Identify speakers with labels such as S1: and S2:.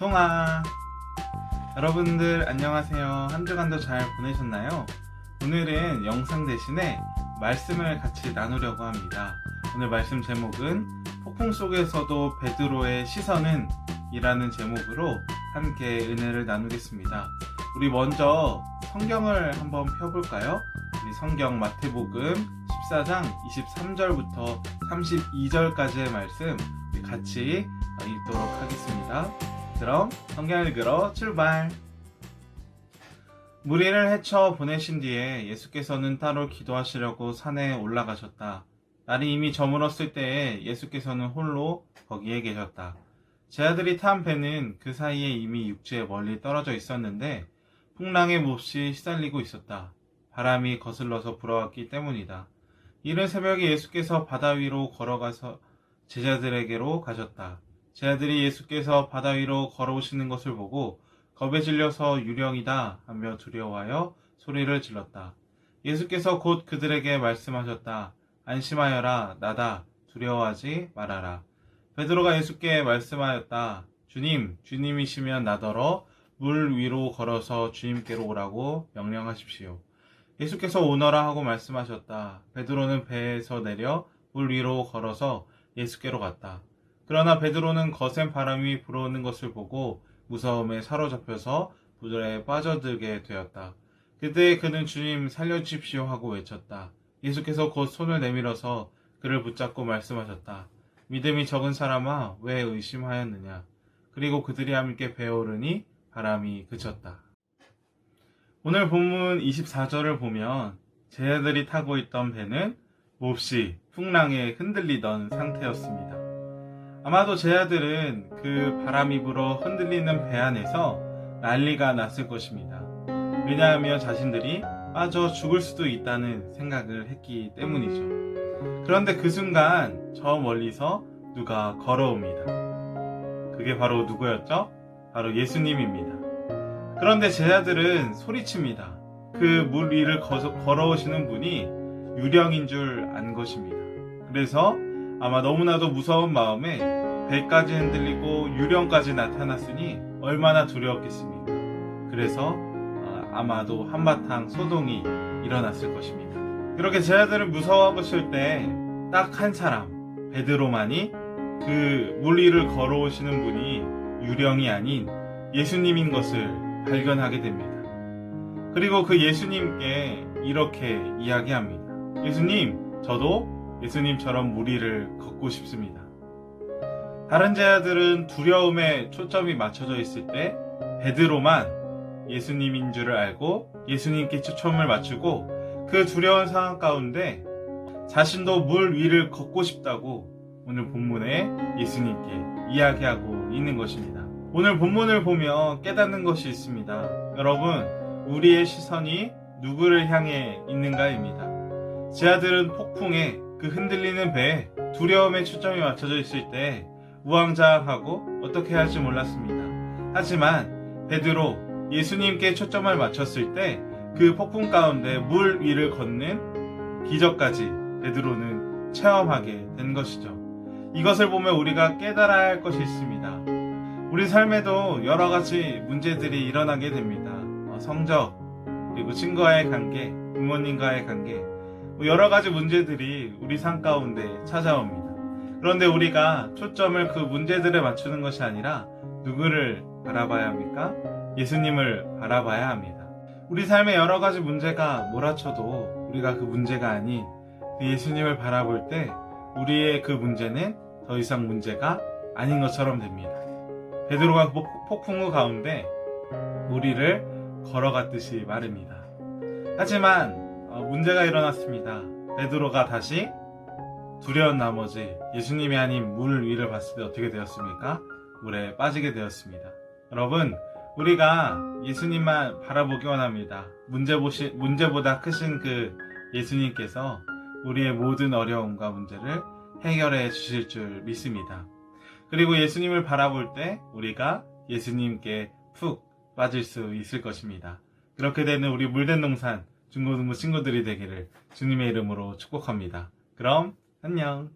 S1: 통화. 여러분들 안녕하세요. 한 주간도 잘 보내셨나요? 오늘은 영상 대신에 말씀을 같이 나누려고 합니다. 오늘 말씀 제목은 폭풍 속에서도 베드로의 시선은 이라는 제목으로 함께 은혜를 나누겠습니다. 우리 먼저 성경을 한번 펴볼까요? 우리 성경 마태복음 14장 23절부터 32절까지의 말씀 같이 읽도록 하겠습니다. 그럼 성경 읽으러 출발! 무리를 헤쳐 보내신 뒤에 예수께서는 따로 기도하시려고 산에 올라가셨다. 날이 이미 저물었을 때에 예수께서는 홀로 거기에 계셨다. 제 아들이 탄 배는 그 사이에 이미 육지에 멀리 떨어져 있었는데 풍랑에 몹시 시달리고 있었다. 바람이 거슬러서 불어왔기 때문이다. 이른 새벽에 예수께서 바다 위로 걸어가서 제자들에게로 가셨다. 제자들이 예수께서 바다 위로 걸어오시는 것을 보고 겁에 질려서 유령이다 하며 두려워하여 소리를 질렀다. 예수께서 곧 그들에게 말씀하셨다. 안심하여라, 나다. 두려워하지 말아라. 베드로가 예수께 말씀하였다. 주님, 주님이시면 나더러 물 위로 걸어서 주님께로 오라고 명령하십시오. 예수께서 오너라 하고 말씀하셨다. 베드로는 배에서 내려 물 위로 걸어서 예수께로 갔다. 그러나 베드로는 거센 바람이 불어오는 것을 보고 무서움에 사로잡혀서 물에 빠져들게 되었다. 그때 그는 주님 살려주십시오 하고 외쳤다. 예수께서 곧 손을 내밀어서 그를 붙잡고 말씀하셨다. 믿음이 적은 사람아, 왜 의심하였느냐? 그리고 그들이 함께 배에 오르니 바람이 그쳤다. 오늘 본문 24절을 보면 제자들이 타고 있던 배는 몹시 풍랑에 흔들리던 상태였습니다. 아마도 제자들은 그 바람이 불어 흔들리는 배 안에서 난리가 났을 것입니다. 왜냐하면 자신들이 빠져 죽을 수도 있다는 생각을 했기 때문이죠. 그런데 그 순간 저 멀리서 누가 걸어옵니다. 그게 바로 누구였죠? 바로 예수님입니다. 그런데 제자들은 소리칩니다. 그 물 위를 걸어오시는 분이 유령인 줄 안 것입니다. 그래서 아마 너무나도 무서운 마음에 배까지 흔들리고 유령까지 나타났으니 얼마나 두려웠겠습니까? 그래서 아마도 한바탕 소동이 일어났을 것입니다. 그렇게 제자들은 무서워하고 있을 때 딱 한 사람, 베드로만이 그 물 위를 걸어오시는 분이 유령이 아닌 예수님인 것을 발견하게 됩니다. 그리고 그 예수님께 이렇게 이야기합니다. 예수님, 저도 예수님처럼 물 위를 걷고 싶습니다. 다른 제자들은 두려움에 초점이 맞춰져 있을 때 베드로만 예수님인 줄을 알고 예수님께 초점을 맞추고 그 두려운 상황 가운데 자신도 물 위를 걷고 싶다고 오늘 본문에 예수님께 이야기하고 있는 것입니다. 오늘 본문을 보며 깨닫는 것이 있습니다. 여러분, 우리의 시선이 누구를 향해 있는가입니다. 제자들은 폭풍에 그 흔들리는 배에 두려움에 초점이 맞춰져 있을 때 우왕좌왕하고 어떻게 할지 몰랐습니다. 하지만 베드로, 예수님께 초점을 맞췄을 때 그 폭풍 가운데 물 위를 걷는 기적까지 베드로는 체험하게 된 것이죠. 이것을 보면 우리가 깨달아야 할 것이 있습니다. 우리 삶에도 여러 가지 문제들이 일어나게 됩니다. 성적, 그리고 친구와의 관계, 부모님과의 관계, 여러 가지 문제들이 우리 삶 가운데 찾아옵니다. 그런데 우리가 초점을 그 문제들에 맞추는 것이 아니라 누구를 바라봐야 합니까? 예수님을 바라봐야 합니다. 우리 삶에 여러 가지 문제가 몰아쳐도 우리가 그 문제가 아닌 그 예수님을 바라볼 때 우리의 그 문제는 더 이상 문제가 아닌 것처럼 됩니다. 베드로가 폭풍 우 가운데 우리를 걸어갔듯이 말입니다. 하지만 문제가 일어났습니다. 베드로가 다시 두려운 나머지 예수님이 아닌 물 위를 봤을 때 어떻게 되었습니까? 물에 빠지게 되었습니다. 여러분, 우리가 예수님만 바라보기 원합니다. 문제보다 크신 그 예수님께서 우리의 모든 어려움과 문제를 해결해 주실 줄 믿습니다. 그리고 예수님을 바라볼 때 우리가 예수님께 푹 빠질 수 있을 것입니다. 그렇게 되는 우리 물된 동산 중고등부 친구들이 되기를 주님의 이름으로 축복합니다. 그럼 안녕.